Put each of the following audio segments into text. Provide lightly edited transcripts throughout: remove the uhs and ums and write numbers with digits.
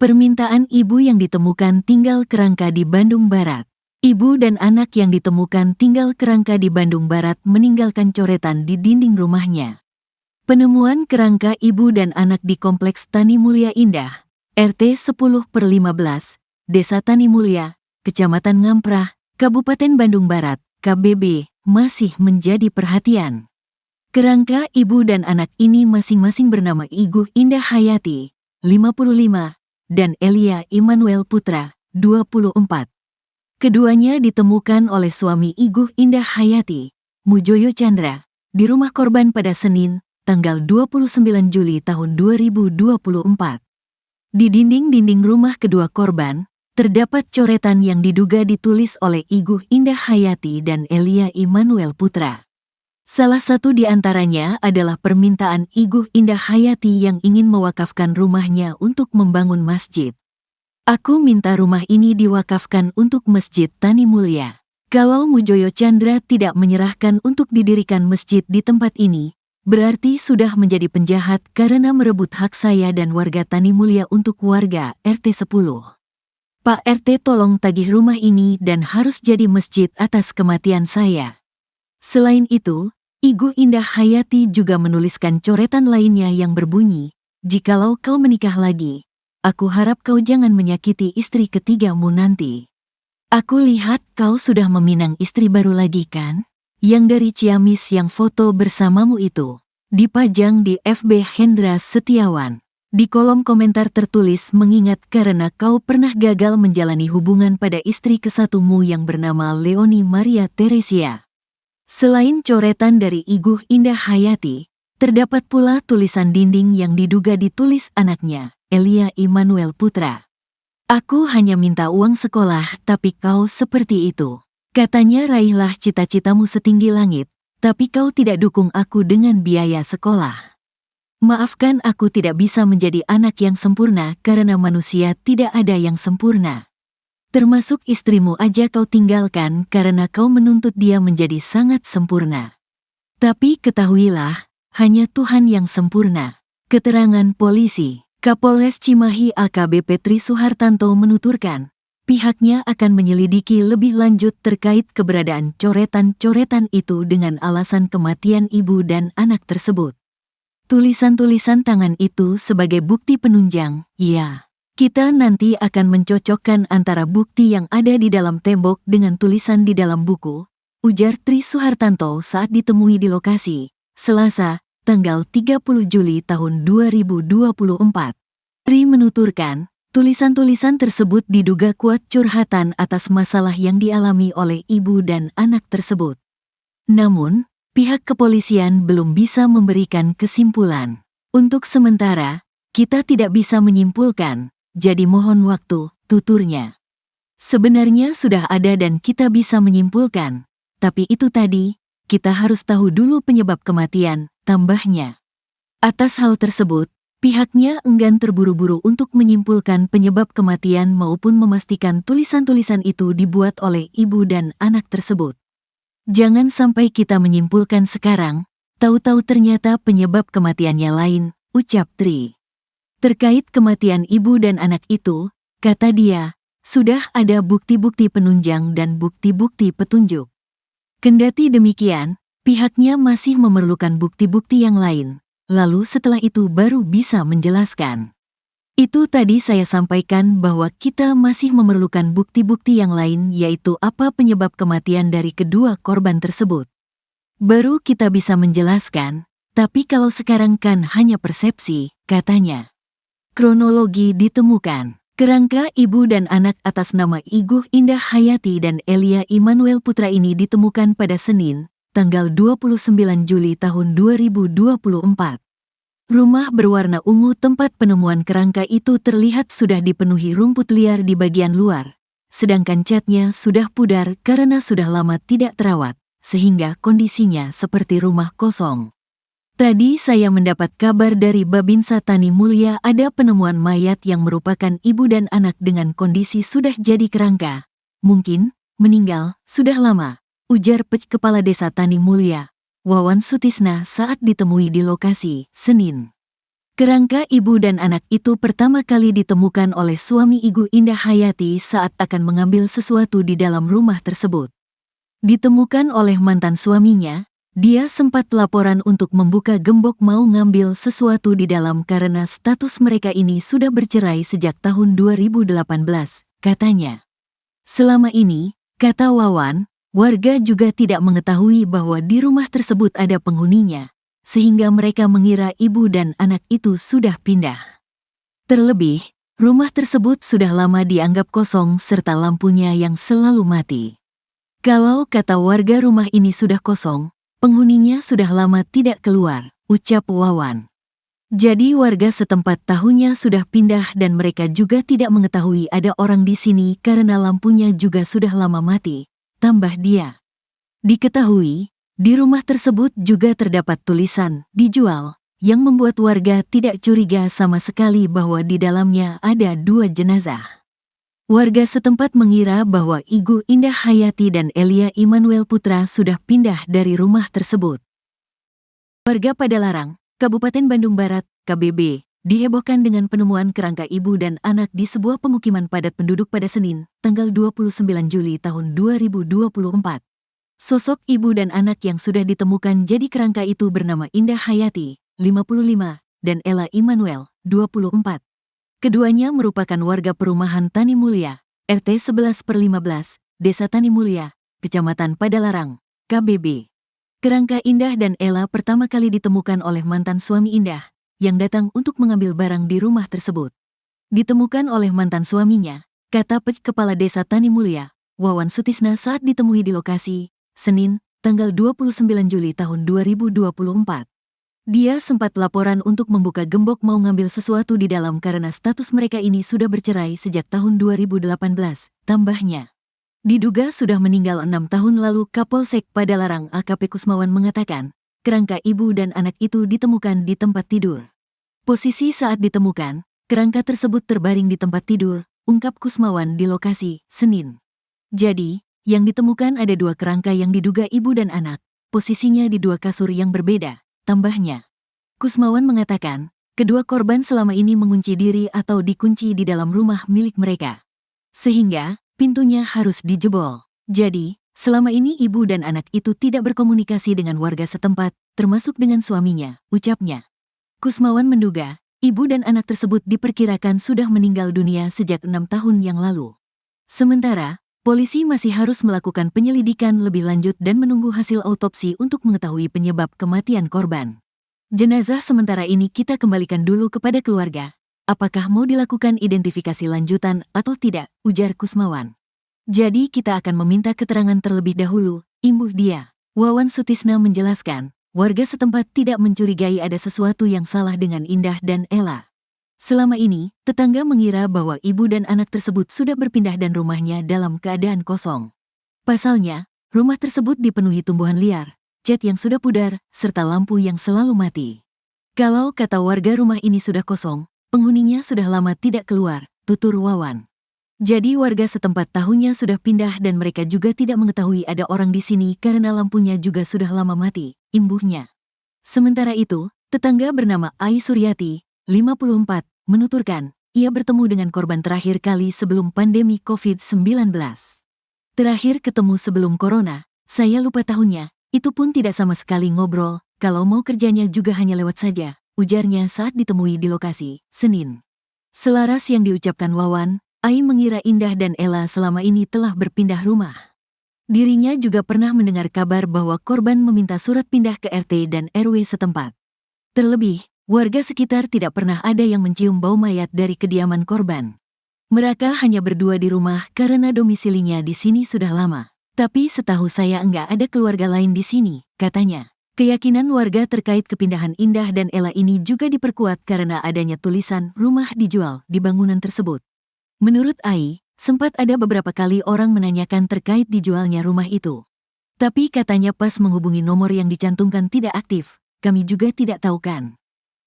Permintaan ibu yang ditemukan tinggal kerangka di Bandung Barat. Ibu dan anak yang ditemukan tinggal kerangka di Bandung Barat meninggalkan coretan di dinding rumahnya. Penemuan kerangka ibu dan anak di Kompleks Tani Mulia Indah, RT 10/15, Desa Tani Mulia, Kecamatan Ngamprah, Kabupaten Bandung Barat, KBB, masih menjadi perhatian. Kerangka ibu dan anak ini masing-masing bernama Iguh Indah Hayati, 55, dan Elia Immanuel Putra, 24. Keduanya ditemukan oleh suami Iguh Indah Hayati, Mujoyo Chandra, di rumah korban pada Senin, tanggal 29 Juli tahun 2024. Di dinding-dinding rumah kedua korban, terdapat coretan yang diduga ditulis oleh Iguh Indah Hayati dan Elia Immanuel Putra. Salah satu di antaranya adalah permintaan Iguh Indah Hayati yang ingin mewakafkan rumahnya untuk membangun masjid. Aku minta rumah ini diwakafkan untuk Masjid Tani Mulia. Kalau Mujoyo Chandra tidak menyerahkan untuk didirikan masjid di tempat ini, berarti sudah menjadi penjahat karena merebut hak saya dan warga Tani Mulia untuk warga RT 10. Pak RT tolong tagih rumah ini dan harus jadi masjid atas kematian saya. Selain itu, Iguh Indah Hayati juga menuliskan coretan lainnya yang berbunyi, "Jikalau kau menikah lagi, aku harap kau jangan menyakiti istri ketigamu nanti. Aku lihat kau sudah meminang istri baru lagi kan? Yang dari Ciamis yang foto bersamamu itu." Dipajang di FB Hendra Setiawan. Di kolom komentar tertulis mengingat karena kau pernah gagal menjalani hubungan pada istri kesatumu yang bernama Leoni Maria Teresia. Selain coretan dari Iguh Indah Hayati, terdapat pula tulisan dinding yang diduga ditulis anaknya, Elia Immanuel Putra. "Aku hanya minta uang sekolah tapi kau seperti itu. Katanya raihlah cita-citamu setinggi langit, tapi kau tidak dukung aku dengan biaya sekolah. Maafkan aku tidak bisa menjadi anak yang sempurna karena manusia tidak ada yang sempurna. Termasuk istrimu aja kau tinggalkan karena kau menuntut dia menjadi sangat sempurna. Tapi ketahuilah, hanya Tuhan yang sempurna." Keterangan polisi, Kapolres Cimahi AKBP Tri Suhartanto menuturkan, pihaknya akan menyelidiki lebih lanjut terkait keberadaan coretan-coretan itu dengan alasan kematian ibu dan anak tersebut. Tulisan-tulisan tangan itu sebagai bukti penunjang, ya. Kita nanti akan mencocokkan antara bukti yang ada di dalam tembok dengan tulisan di dalam buku, ujar Tri Suhartanto saat ditemui di lokasi, Selasa, tanggal 30 Juli tahun 2024. Tri menuturkan, tulisan-tulisan tersebut diduga kuat curhatan atas masalah yang dialami oleh ibu dan anak tersebut. Namun, pihak kepolisian belum bisa memberikan kesimpulan. Untuk sementara, kita tidak bisa menyimpulkan. Jadi mohon waktu, tuturnya. Sebenarnya sudah ada dan kita bisa menyimpulkan. Tapi itu tadi, kita harus tahu dulu penyebab kematian, tambahnya. Atas hal tersebut, pihaknya enggan terburu-buru untuk menyimpulkan penyebab kematian maupun memastikan tulisan-tulisan itu dibuat oleh ibu dan anak tersebut. Jangan sampai kita menyimpulkan sekarang, tahu-tahu ternyata penyebab kematiannya lain, ucap Tri. Terkait kematian ibu dan anak itu, kata dia, sudah ada bukti-bukti penunjang dan bukti-bukti petunjuk. Kendati demikian, pihaknya masih memerlukan bukti-bukti yang lain, lalu setelah itu baru bisa menjelaskan. Itu tadi saya sampaikan bahwa kita masih memerlukan bukti-bukti yang lain yaitu apa penyebab kematian dari kedua korban tersebut. Baru kita bisa menjelaskan, tapi kalau sekarang kan hanya persepsi, katanya. Kronologi ditemukan. Kerangka ibu dan anak atas nama Iguh Indah Hayati dan Elia Immanuel Putra ini ditemukan pada Senin, tanggal 29 Juli tahun 2024. Rumah berwarna ungu tempat penemuan kerangka itu terlihat sudah dipenuhi rumput liar di bagian luar, sedangkan catnya sudah pudar karena sudah lama tidak terawat, sehingga kondisinya seperti rumah kosong. Tadi saya mendapat kabar dari Babinsa Tani Mulia ada penemuan mayat yang merupakan ibu dan anak dengan kondisi sudah jadi kerangka. Mungkin, meninggal, sudah lama, ujar Kepala Desa Tani Mulia, Wawan Sutisna saat ditemui di lokasi, Senin. Kerangka ibu dan anak itu pertama kali ditemukan oleh suami Ibu Indah Hayati saat akan mengambil sesuatu di dalam rumah tersebut. Ditemukan oleh mantan suaminya, dia sempat laporan untuk membuka gembok mau ngambil sesuatu di dalam karena status mereka ini sudah bercerai sejak tahun 2018, katanya. Selama ini, kata Wawan, warga juga tidak mengetahui bahwa di rumah tersebut ada penghuninya, sehingga mereka mengira ibu dan anak itu sudah pindah. Terlebih, rumah tersebut sudah lama dianggap kosong serta lampunya yang selalu mati. Kalau kata warga rumah ini sudah kosong, penghuninya sudah lama tidak keluar, ucap Wawan. Jadi warga setempat tahunya sudah pindah dan mereka juga tidak mengetahui ada orang di sini karena lampunya juga sudah lama mati, tambah dia. Diketahui, di rumah tersebut juga terdapat tulisan "dijual" yang membuat warga tidak curiga sama sekali bahwa di dalamnya ada 2 jenazah. Warga setempat mengira bahwa Ibu Indah Hayati dan Elia Immanuel Putra sudah pindah dari rumah tersebut. Warga Padalarang, Kabupaten Bandung Barat, KBB, dihebohkan dengan penemuan kerangka ibu dan anak di sebuah pemukiman padat penduduk pada Senin, tanggal 29 Juli tahun 2024. Sosok ibu dan anak yang sudah ditemukan jadi kerangka itu bernama Indah Hayati, 55, dan Ella Immanuel, 24. Keduanya merupakan warga perumahan Tani Mulia, RT 11/15, Desa Tani Mulia, Kecamatan Padalarang, KBB. Kerangka Indah dan Ella pertama kali ditemukan oleh mantan suami Indah, yang datang untuk mengambil barang di rumah tersebut. Ditemukan oleh mantan suaminya, kata Kepala Desa Tani Mulia, Wawan Sutisna saat ditemui di lokasi, Senin, tanggal 29 Juli tahun 2024. Dia sempat laporan untuk membuka gembok mau ngambil sesuatu di dalam karena status mereka ini sudah bercerai sejak tahun 2018, tambahnya. Diduga sudah meninggal 6 tahun lalu. Kapolsek Padalarang AKP Kusmawan mengatakan, kerangka ibu dan anak itu ditemukan di tempat tidur. Posisi saat ditemukan, kerangka tersebut terbaring di tempat tidur, ungkap Kusmawan di lokasi, Senin. Jadi, yang ditemukan ada 2 kerangka yang diduga ibu dan anak, posisinya di 2 kasur yang berbeda, tambahnya. Kusmawan mengatakan, kedua korban selama ini mengunci diri atau dikunci di dalam rumah milik mereka. Sehingga, pintunya harus dijebol. Jadi, selama ini ibu dan anak itu tidak berkomunikasi dengan warga setempat, termasuk dengan suaminya, ucapnya. Kusmawan menduga, ibu dan anak tersebut diperkirakan sudah meninggal dunia sejak 6 tahun yang lalu. Sementara, polisi masih harus melakukan penyelidikan lebih lanjut dan menunggu hasil autopsi untuk mengetahui penyebab kematian korban. Jenazah sementara ini kita kembalikan dulu kepada keluarga. Apakah mau dilakukan identifikasi lanjutan atau tidak, ujar Kusmawan. Jadi kita akan meminta keterangan terlebih dahulu, imbuh dia. Wawan Sutisna menjelaskan, warga setempat tidak mencurigai ada sesuatu yang salah dengan Indah dan Ella. Selama ini, tetangga mengira bahwa ibu dan anak tersebut sudah berpindah dan rumahnya dalam keadaan kosong. Pasalnya, rumah tersebut dipenuhi tumbuhan liar, cat yang sudah pudar, serta lampu yang selalu mati. Kalau kata warga rumah ini sudah kosong, penghuninya sudah lama tidak keluar, tutur Wawan. Jadi warga setempat tahunya sudah pindah dan mereka juga tidak mengetahui ada orang di sini karena lampunya juga sudah lama mati, imbuhnya. Sementara itu, tetangga bernama Ai Suryati, 54, menuturkan, ia bertemu dengan korban terakhir kali sebelum pandemi COVID-19. Terakhir ketemu sebelum corona, saya lupa tahunnya, itu pun tidak sama sekali ngobrol, kalau mau kerjanya juga hanya lewat saja, ujarnya saat ditemui di lokasi, Senin. Selaras yang diucapkan Wawan, Ai mengira Indah dan Ella selama ini telah berpindah rumah. Dirinya juga pernah mendengar kabar bahwa korban meminta surat pindah ke RT dan RW setempat. Terlebih, warga sekitar tidak pernah ada yang mencium bau mayat dari kediaman korban. Mereka hanya berdua di rumah karena domisilinya di sini sudah lama. Tapi setahu saya enggak ada keluarga lain di sini, katanya. Keyakinan warga terkait kepindahan Indah dan Ella ini juga diperkuat karena adanya tulisan rumah dijual di bangunan tersebut. Menurut Ai, sempat ada beberapa kali orang menanyakan terkait dijualnya rumah itu. Tapi katanya pas menghubungi nomor yang dicantumkan tidak aktif, kami juga tidak tahu kan.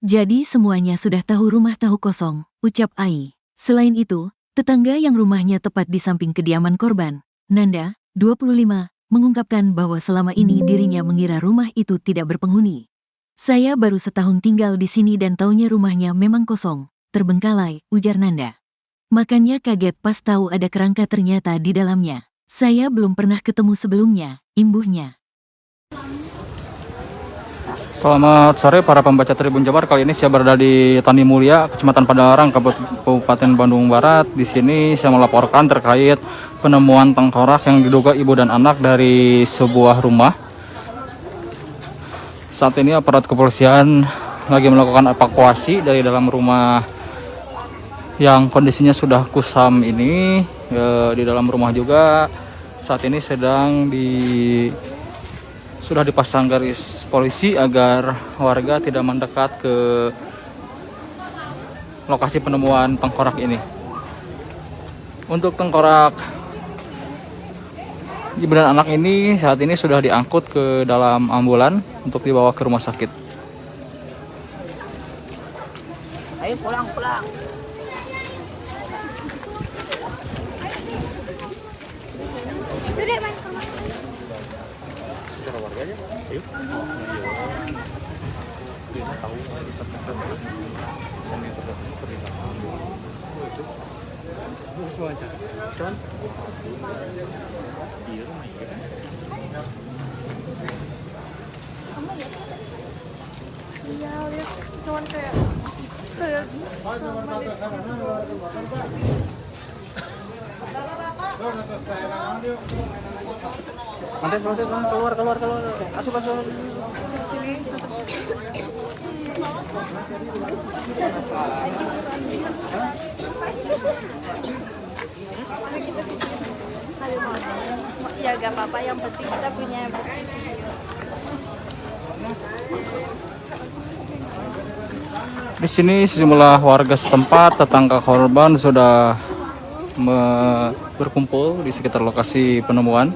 Jadi semuanya sudah tahu rumah tahu kosong, ucap Ai. Selain itu, tetangga yang rumahnya tepat di samping kediaman korban, Nanda, 25, mengungkapkan bahwa selama ini dirinya mengira rumah itu tidak berpenghuni. Saya baru setahun tinggal di sini dan taunya rumahnya memang kosong, terbengkalai, ujar Nanda. Makanya kaget pas tahu ada kerangka ternyata di dalamnya. Saya belum pernah ketemu sebelumnya, imbuhnya. Selamat sore para pembaca Tribun Jabar. Kali ini saya berada di Tani Mulia, Kecamatan Padalarang, Kabupaten Bandung Barat. Di sini saya melaporkan terkait penemuan tengkorak yang diduga ibu dan anak dari sebuah rumah. Saat ini aparat kepolisian lagi melakukan evakuasi dari dalam rumah yang kondisinya sudah kusam ini. Di dalam rumah juga saat ini sudah dipasang garis polisi agar warga tidak mendekat ke lokasi penemuan tengkorak ini. Untuk tengkorak ibu dan anak ini saat ini sudah diangkut ke dalam ambulan untuk dibawa ke rumah sakit. Ayo pulang. Iya, lihat cuman kayak keluar. Masuk. Sini. Ya gak apa-apa, yang penting kita punya bukti. Di sini sejumlah warga setempat, tetangga korban sudah berkumpul di sekitar lokasi penemuan.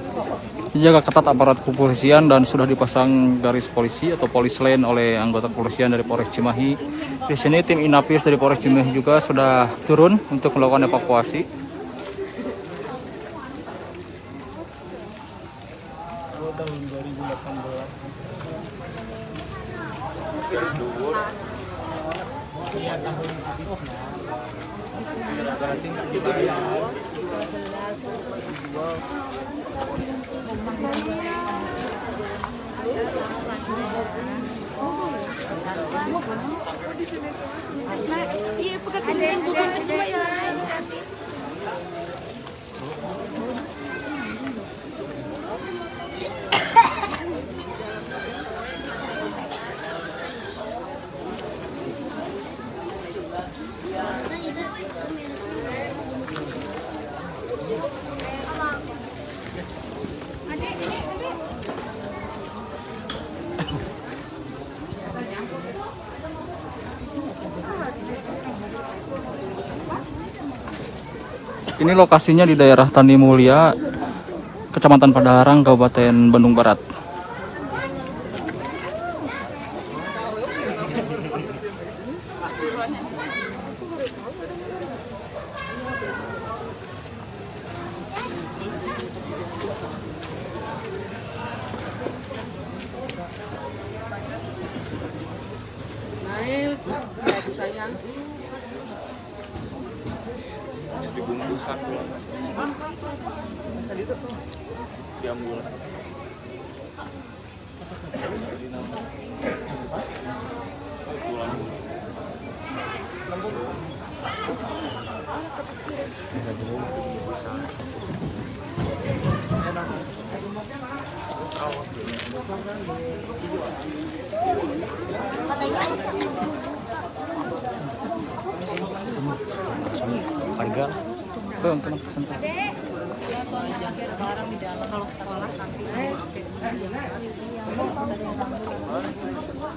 Dijaga ketat aparat kepolisian dan sudah dipasang garis polisi atau polis lane oleh anggota kepolisian dari Polres Cimahi. Di sini tim Inapis dari Polres Cimahi juga sudah turun untuk melakukan evakuasi. Tahun 2018. Iya, pegang yang bukan kedua ya. Ini lokasinya di daerah Tani Mulia, Kecamatan Padalarang, Kabupaten Bandung Barat. Sayang. Dibungkusan tadi tuh diambil. Harga tenang santai.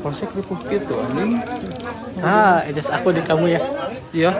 Polsek Lipuk gitu anjing. Just aku di kamu ya. Iya.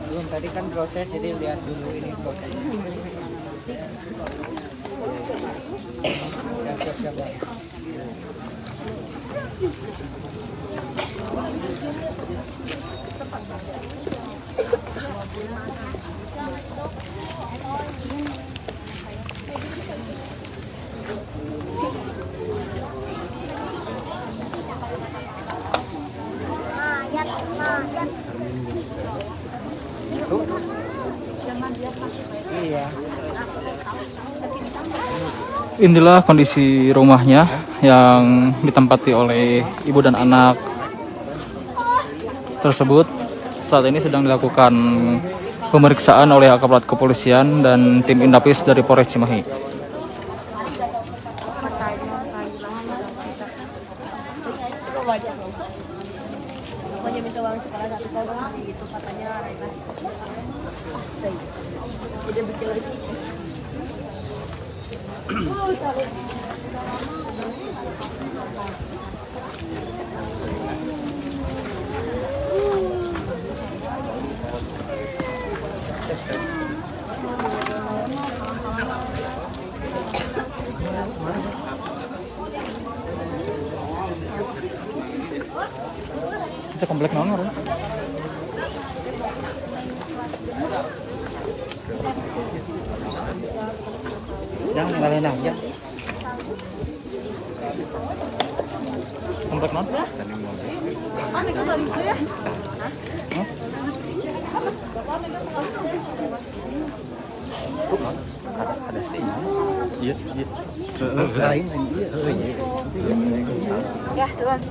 Belum, tadi kan proses, jadi lihat dulu ini prosesnya. Siap-siap, Bang. Iya. Inilah kondisi rumahnya yang ditempati oleh ibu dan anak tersebut. Saat ini sedang dilakukan pemeriksaan oleh aparat kepolisian dan tim Inapis dari Polres Cimahi. Pokoknya minta uang sekolah 1 gitu katanya Raina. Udah bikin lagi. Bisa komplek naon ngaranna? Jangan ninggalin aja. Komplek naon? Iya. Lain Ya, duluan.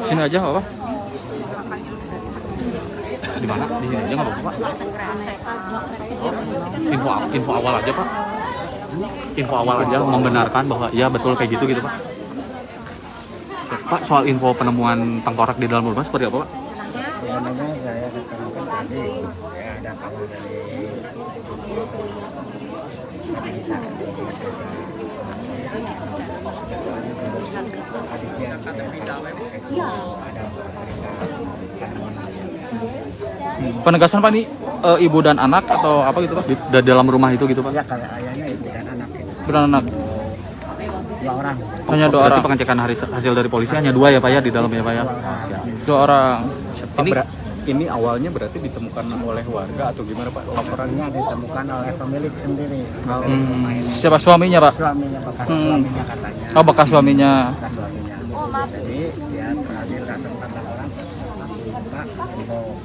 Sini aja apa? Di mana? Di sini aja nggak apa-apa, Pak. Info awal aja, Pak. Info awal aja membenarkan bahwa ya betul kayak gitu Pak. Pak, soal info penemuan tengkorak di dalam rumah seperti apa, Pak? Ya, namanya saya ketemukan tadi ya ada kawan dari desa tadi siang saya Penegasan Pak, ini ibu dan anak atau apa gitu Pak? Di dalam rumah itu gitu Pak? ya kayak ayahnya ibu dan anak gitu. Ibu dan anak? 2 orang. Hanya 2 orang? Berarti Pengecekan hasil dari polisi hanya 2 ya Pak ya di dalamnya Pak ya? 2 orang. Ini awalnya berarti ditemukan oleh warga atau gimana Pak? Laporannya ditemukan oleh pemilik sendiri. Siapa suaminya Pak? Suaminya, bekas suaminya katanya. Oh, bekas suaminya. Bekas suaminya. Jadi dia terakhir kesempatan orang minta info.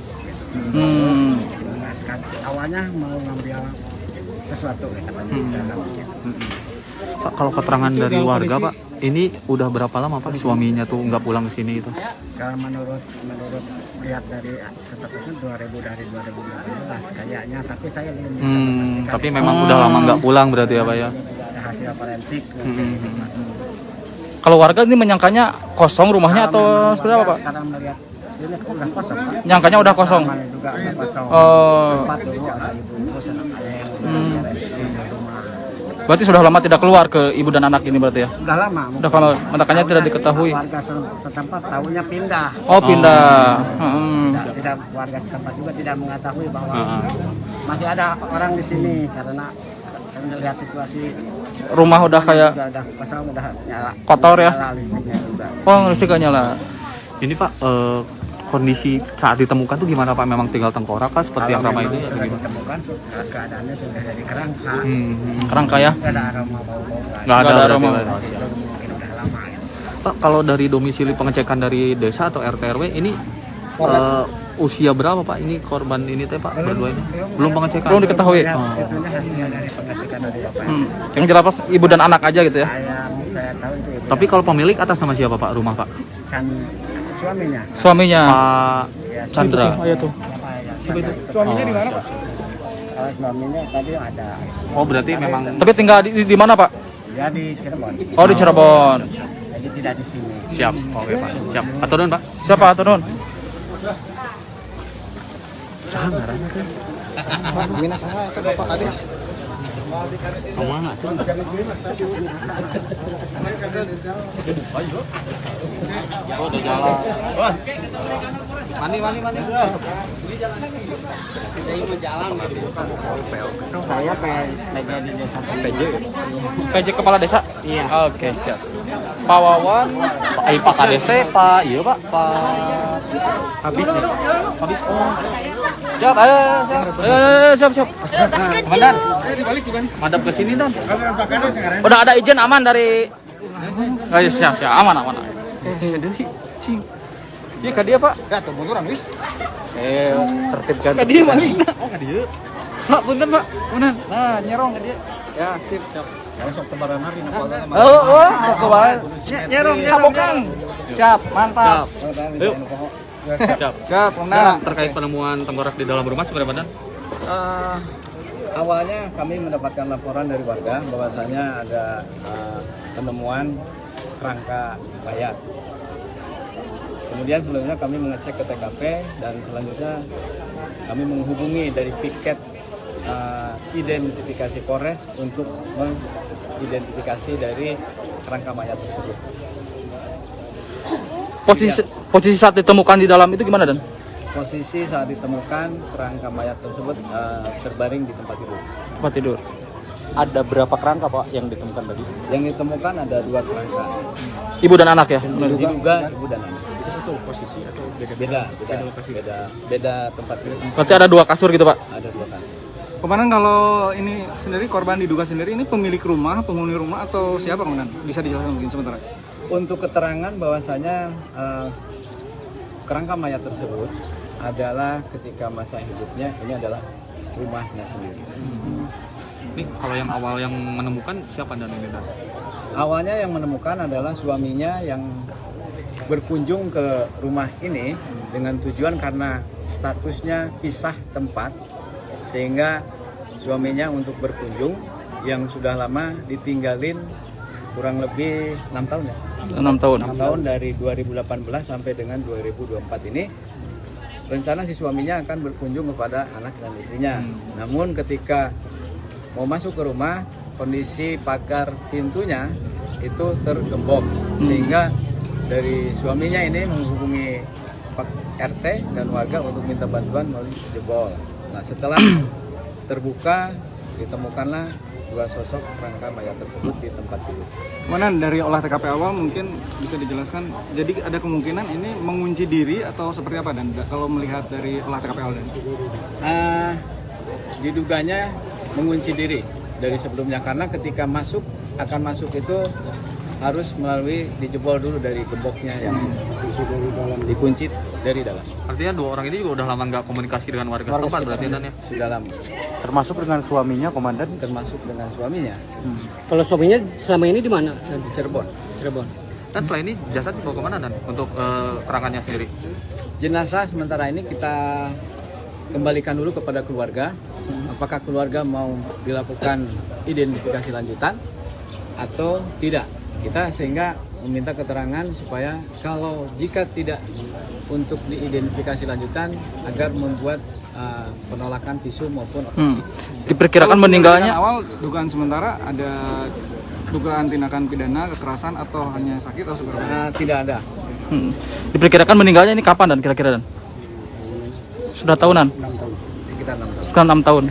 Kan awalnya mau ngambil sesuatu katanya. Pak, kalau keterangan dari warga Pak, ini udah berapa lama Pak suaminya tuh nggak pulang ke sini itu? Kalau menurut lihat dari statusnya 2012 kayaknya, tapi saya belum bisa memastikan. Tapi memang udah lama nggak pulang berarti ya Pak ya? Ada hasil forensik. Kalau warga ini menyangkanya kosong rumahnya atau seperti apa Pak? Karena melihat ini udah kosong Pak. Nyangkanya udah kosong. Kamar juga udah kosong. Oh. Tempat dulu ada ibu-ibu senang ada yang udah beres-beres di rumah. Berarti sudah lama tidak keluar ke ibu dan anak ini berarti ya? Udah lama. Udah lama, makanya tidak diketahui. Warga setempat tahunya pindah. Oh, pindah. Tidak warga setempat juga tidak mengetahui bahwa masih ada orang di sini karena lihat situasi Rumah udah kayak udah kosong, udah nyala. kotor ya? Nyala listriknya juga. Oh, listriknya nyala. Ini Pak, kondisi saat ditemukan tuh gimana Pak? Memang tinggal tengkorak kah seperti yang ramai ini? Sudah ditemukan, keadaannya sudah jadi kerangka. Kerangka ya? Nggak ada aroma bau-bau. Nggak ada Nggak ada aroma. Mungkin udah lama ya. Pak, kalau dari domisili pengecekan dari desa atau RT RW ini usia berapa Pak? Ini korban ini teh Pak berdua ini? Belum pengecekan. Belum diketahui. Ya, itunya hasilnya dari pengecekan dari bapak. Yang jelas ibu dan anak aja gitu ya? Saya tahu itu ibu. Tapi kalau pemilik atas nama siapa Pak rumah Pak? Suaminya. Suaminya. Pak Chandra. Oh iya tuh. Siapa itu? Suaminya di mana Pak? Kalau suaminya tadi ada. Oh berarti memang. Tapi tinggal di mana Pak? Dia di Cirebon. Oh di Cirebon. Jadi tidak di sini. Siap. Oke Pak. Siap. Atau Pak? Siapa atau non? Mina sama itu Bapak Kades. Kemana tuh? Oh udah jalan. Bos. Mani. Saya PJ di desa PJ. PJ kepala desa? Iya. Oke, siap. Pak Wawan, Pak Kades teh Pak. Iya Pak. Pak. Habis. Oh. siap, ayo, siap. Mandan. Madap ke sini Dan. Udah ada izin aman dari. Ayo, siap, aman. Cing. Iya ka dia Pak. Ya tuh munduran wis. Tertibkan. Ka dia mana? Oh ka dia. Pak, punten Pak. Punten. Nah, nyerong ka dia. Ya, sip. Sok tebaran hari napal nama. Oh, sok kebaran. Nyerong. Sabokang. Siap, mantap. Yuk. Siap, Nah, terkait penemuan tengkorak di dalam rumah seperti apa Dan? Awalnya kami mendapatkan laporan dari warga bahwasanya ada penemuan kerangka mayat. Kemudian selanjutnya kami mengecek ke TKP dan selanjutnya kami menghubungi dari piket identifikasi Polres untuk mengidentifikasi dari kerangka mayat tersebut. Posisi saat ditemukan di dalam itu gimana Dan? Posisi saat ditemukan kerangka mayat tersebut terbaring di tempat tidur. Tempat tidur. Ada berapa kerangka Pak yang ditemukan tadi? Yang ditemukan ada 2 kerangka. Ibu dan anak ya? Diduga ibu dan anak. Itu satu posisi atau Beda tempat tidur. Berarti ada 2 kasur gitu Pak? Ada 2 kasur. Komandan, kalau ini sendiri korban diduga sendiri ini pemilik rumah, penghuni rumah atau siapa Komandan? Bisa dijelaskan mungkin sementara? Untuk keterangan bahwasanya kerangka mayat tersebut adalah ketika masa hidupnya ini adalah rumahnya sendiri. Ini kalau yang awal yang menemukan siapa Dan ini Dan? Awalnya yang menemukan adalah suaminya yang berkunjung ke rumah ini dengan tujuan karena statusnya pisah tempat, sehingga suaminya untuk berkunjung yang sudah lama ditinggalin kurang lebih 6 tahun ya. 6 tahun. 6 tahun dari 2018 sampai dengan 2024 ini rencana si suaminya akan berkunjung kepada anak dan istrinya. Namun ketika mau masuk ke rumah, kondisi pagar pintunya itu tergembok sehingga dari suaminya ini menghubungi Pak RT dan warga untuk minta bantuan melalui jebol. Nah, setelah terbuka ditemukanlah 2 sosok kerangka mayat tersebut di tempat tidur. Komandan, dari olah TKP awal mungkin bisa dijelaskan, jadi ada kemungkinan ini mengunci diri atau seperti apa Dan? Kalau melihat dari olah TKP awal Dan? Diduganya mengunci diri dari sebelumnya karena ketika akan masuk itu harus melalui dijebol dulu dari gemboknya yang dikunci dari dalam. Artinya 2 orang ini juga udah lama nggak komunikasi dengan warga setempat berarti Dan ya? Sudah lama. Termasuk dengan suaminya Komandan. Termasuk dengan suaminya Kalau suaminya selama ini di mana? di Cirebon. Dan setelah ini jasad dibawa kemana Dan untuk kerangkanya sendiri? Jenazah sementara ini kita kembalikan dulu kepada keluarga. Apakah keluarga mau dilakukan identifikasi lanjutan atau tidak? Kita sehingga meminta keterangan supaya kalau jika tidak untuk diidentifikasi lanjutan agar membuat penolakan visum maupun otopsi. Diperkirakan Kalau meninggalnya awal dugaan sementara ada dugaan tindakan pidana, kekerasan atau hanya sakit atau seperti apa? Tidak ada. diperkirakan meninggalnya ini kapan dan kira-kira dan? Sudah tahunan? Sekitar 6 tahun. Sekitar 6 tahun.